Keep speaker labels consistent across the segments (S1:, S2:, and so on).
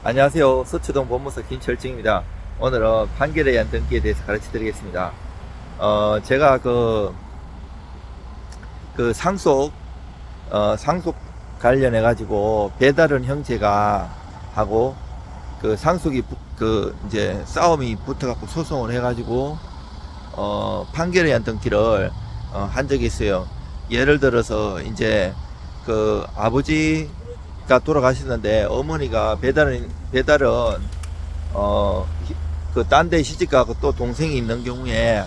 S1: 안녕하세요. 서초동 법무사 김철증입니다. 오늘은 판결에 의한 등기에 대해서 가르쳐 드리겠습니다. 제가 상속 관련해가지고 배달은 형제가 하고 상속이 이제 싸움이 붙어갖고 소송을 해가지고, 판결에 의한 등기를, 한 적이 있어요. 예를 들어서 이제 아버지가 돌아가셨는데 어머니가 배달은 딴 데 시집가고 또 동생이 있는 경우에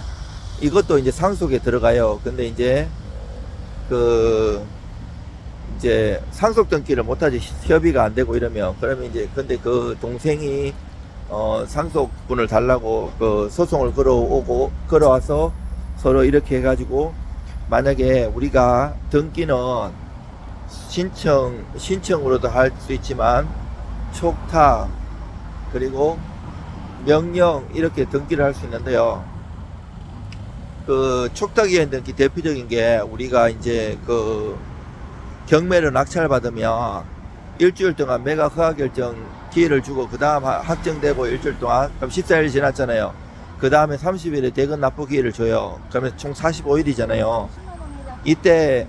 S1: 이것도 이제 상속에 들어가요. 근데 이제 상속 등기를 못하지, 협의가 안 되고 이러면, 그러면 이제 근데 그 동생이 상속분을 달라고 소송을 걸어와서 서로 이렇게 해가지고, 만약에 우리가 등기는 신청으로도 할 수 있지만 촉탁 그리고 명령 이렇게 등기를 할 수 있는데요. 촉탁이한 등기 대표적인 게, 우리가 이제 경매로 낙찰 받으면 일주일 동안 매각 허가 결정 기회를 주고, 그 다음 확정되고 일주일 동안, 그럼 14일 지났잖아요. 그 다음에 30일에 대금 납부 기회를 줘요. 그러면 총 45일이잖아요. 이때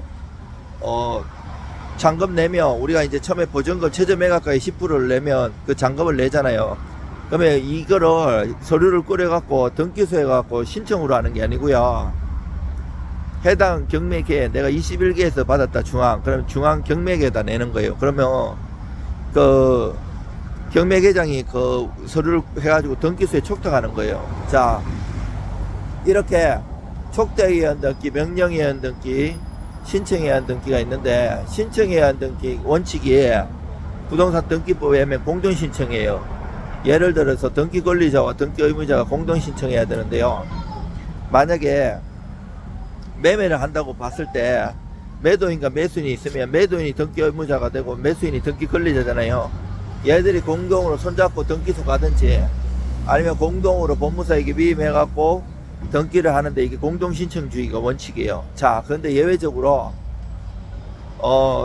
S1: 잔금 내면, 우리가 이제 처음에 보증금 최저 매각가의 10%를 내면 그 잔금을 내잖아요. 그러면 이거를 서류를 꾸려갖고 등기소에 갖고 신청으로 하는 게 아니고요. 해당 경매계, 내가 21개에서 받았다, 그러면 중앙 경매계에다 내는 거예요. 그러면 경매계장이 서류를 해가지고 등기소에 촉탁하는 거예요. 자, 이렇게 촉탁에 의한 등기, 명령에 의한 등기, 신청에 의한 등기가 있는데, 신청에 의한 등기 원칙이 부동산 등기법에 의하면 공동신청이에요. 예를 들어서 등기 권리자와 등기 의무자가 공동신청해야 되는데요. 만약에 매매를 한다고 봤을 때 매도인과 매수인이 있으면 매도인이 등기 의무자가 되고 매수인이 등기 권리자잖아요. 얘들이 공동으로 손잡고 등기소 가든지, 아니면 공동으로 법무사에게 위임해갖고 등기를 하는데, 이게 공동신청주의가 원칙이에요. 자, 그런데 예외적으로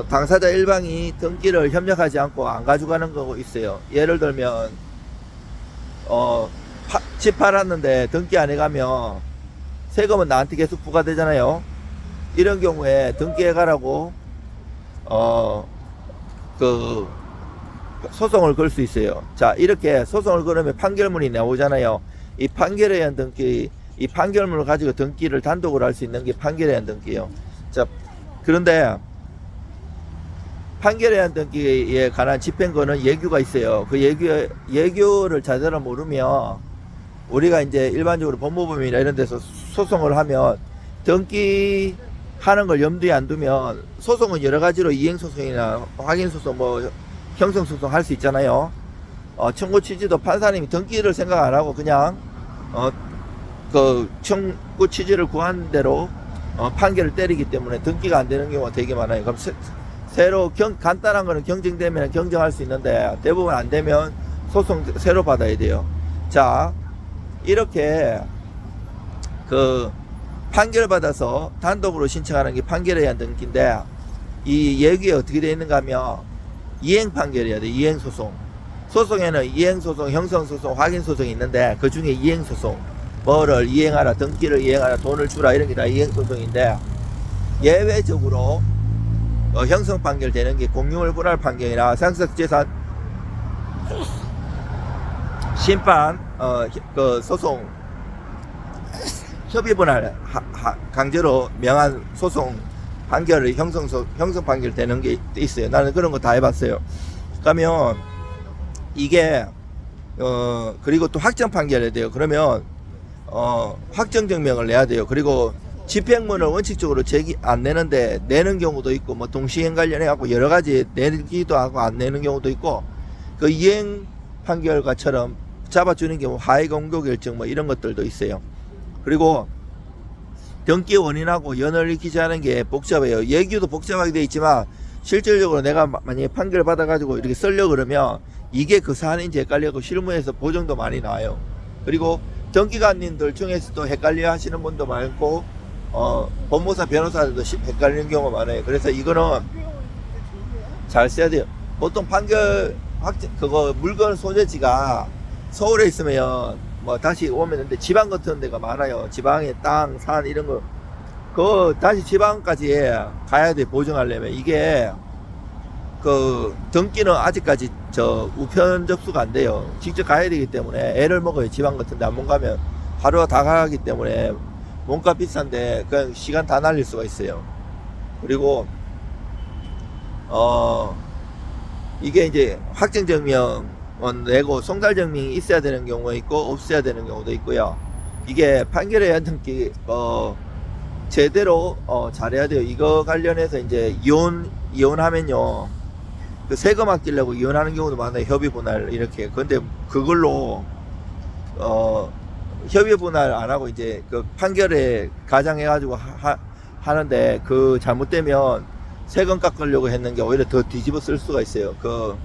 S1: 당사자 일방이 등기를 협력하지 않고 안 가져가는 거 있어요. 예를 들면 집 팔았는데 등기 안 해가면 세금은 나한테 계속 부과되잖아요. 이런 경우에 등기해가라고 소송을 걸 수 있어요. 자, 이렇게 소송을 걸으면 판결문이 나오잖아요. 이 판결에 의한 등기, 이 판결문을 가지고 등기를 단독으로 할 수 있는 게 판결에 의한 등기예요. 자, 그런데 판결에 의한 등기에 관한 집행권은 예규가 있어요. 그 예규를 자세로 모르면, 우리가 이제 일반적으로 법무법인이나 이런 데서 소송을 하면, 등기하는 걸 염두에 안 두면, 소송은 여러 가지로 이행소송이나 확인소송, 형성소송 할 수 있잖아요. 청구 취지도 판사님이 등기를 생각 안 하고 그냥 청구 취지를 구한 대로 판결을 때리기 때문에 등기가 안 되는 경우가 되게 많아요. 그럼 새로 간단한 거는 경쟁되면 경쟁할 수 있는데, 대부분 안 되면 소송 새로 받아야 돼요. 자, 이렇게 판결 받아서 단독으로 신청하는 게 판결에 의한 등기인데, 이 얘기에 어떻게 되어 있는가 하면 이행 판결이어야 돼. 이행 소송. 소송에는 이행 소송, 형성 소송, 확인 소송이 있는데, 그 중에 이행 소송, 뭐를 이행하라, 등기를 이행하라, 돈을 주라, 이런 게 다 이행 소송인데, 예외적으로 형성 판결 되는 게 공유물 분할 판결이나 상속재산 심판 소송, 협의 분할 강제로 명한 소송 판결이 형성 판결 되는 게 있어요. 나는 그런 거 다 해봤어요. 그러면 이게 그리고 또 확정 판결해야 돼요. 그러면 확정 증명을 내야 돼요. 그리고 집행문을 원칙적으로 안 내는데 내는 경우도 있고, 동시행 관련해 갖고 여러 가지 내기도 하고 안 내는 경우도 있고, 그 이행 판결과처럼 잡아주는 경우 하위 공고 결정 이런 것들도 있어요. 그리고 등기 원인하고 연을 익히지 않은 게 복잡해요. 예규도 복잡하게 되어 있지만, 실질적으로 내가 만약에 판결 받아가지고 이렇게 쓰려고 그러면 이게 그 사안인지 헷갈려고 실무에서 보정도 많이 나와요. 그리고 등기관님들 중에서도 헷갈려 하시는 분도 많고, 법무사 변호사들도 헷갈리는 경우가 많아요. 그래서 이거는 잘 써야 돼요. 보통 판결 그거 물건 소재지가 서울에 있으면 뭐 다시 오면 되는데 지방 같은 데가 많아요. 지방에 땅, 산 이런 거. 그 다시 지방까지 가야 돼 보증하려면. 이게 그 등기는 아직까지 저 우편 접수가 안 돼요. 직접 가야 되기 때문에 애를 먹어요. 지방 같은 데 안 가면 하루가 다 가기 때문에 몸값 비싼데 그냥 시간 다 날릴 수가 있어요. 그리고 이게 이제 확정증명은 내고 송달증명이 있어야 되는 경우가 있고 없어야 되는 경우도 있고요. 이게 판결의 등기 제대로 잘해야 돼요. 이거 관련해서 이제 이혼하면요, 그 세금 아끼려고 이혼하는 경우도 많아요. 협의 분할 이렇게. 근데 그걸로 협의 분할 안 하고 이제 그 판결에 가장해가지고 하는데 그 잘못되면 세금 깎으려고 했는 게 오히려 더 뒤집어 쓸 수가 있어요. 그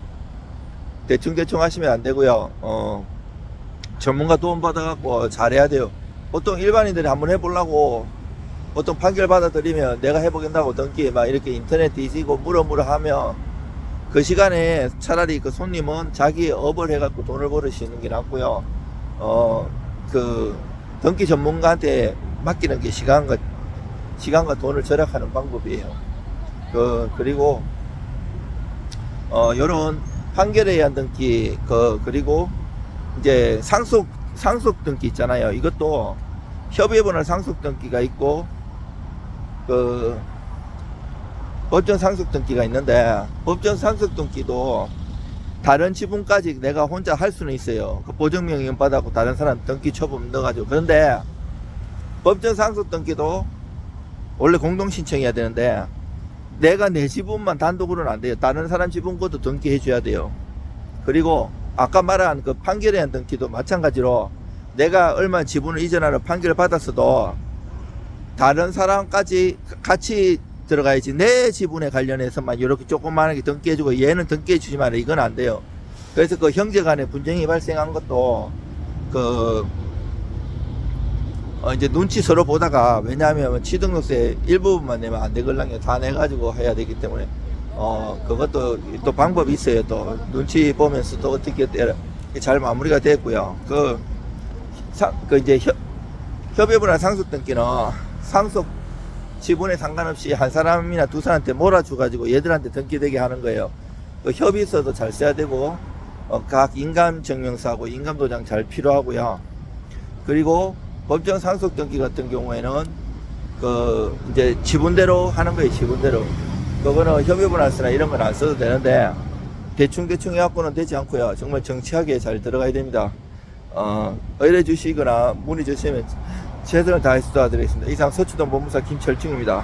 S1: 대충 하시면 안 되고요. 전문가 도움 받아갖고 잘해야 돼요. 보통 일반인들이 한번 해보려고 보통 판결 받아들이면 내가 해보겠다고 등기 막 이렇게 인터넷 뒤지고 물어 하면 그 시간에 차라리 그 손님은 자기 업을 해갖고 돈을 벌으시는 게 낫고요. 그 등기 전문가한테 맡기는 게 시간과 돈을 절약하는 방법이에요. 그리고 요런 판결에 의한 등기 그리고 이제 상속 등기 있잖아요. 이것도 협의분할 상속 등기가 있고 그 법정 상속 등기가 있는데, 법정 상속 등기도 다른 지분까지 내가 혼자 할 수는 있어요. 그 보증명령 받았고 다른 사람 등기 초범 넣어가지고. 그런데 법정 상속 등기도 원래 공동 신청해야 되는데 내가 내 지분만 단독으로는 안 돼요. 다른 사람 지분 것도 등기해 줘야 돼요. 그리고 아까 말한 그 판결에 의한 등기도 마찬가지로 내가 얼마 지분을 이전하러 판결을 받았어도 다른 사람까지 같이 들어가야지. 내 지분에 관련해서만 이렇게 조그만하게 등기해주고 얘는 등기해주지 마라, 이건 안 돼요. 그래서 그 형제 간에 분쟁이 발생한 것도 이제 눈치 서로 보다가, 왜냐하면 취등록세 일부분만 내면 안 되걸랑요. 다 내가지고 해야 되기 때문에 그것도 또 방법이 있어요. 또 눈치 보면서 또 어떻게 잘 마무리가 됐고요. 이제 협의분할 상속 등기는 상속 지분에 상관없이 한 사람이나 두 사람한테 몰아줘가지고 얘들한테 등기되게 하는 거예요. 협의서도 잘 써야 되고 각 인감증명서하고 인감도장 잘 필요하고요. 그리고 법정 상속 등기 같은 경우에는 이제 지분대로 하는 거예요. 지분대로. 그거는 협의분할서나 이런 건 안 써도 되는데 대충 해갖고는 되지 않고요. 정말 정치하게 잘 들어가야 됩니다. 의뢰 주시거나 문의 주시면 최선을 다해서 도와드리겠습니다. 이상 서초동 법무사 김철중입니다.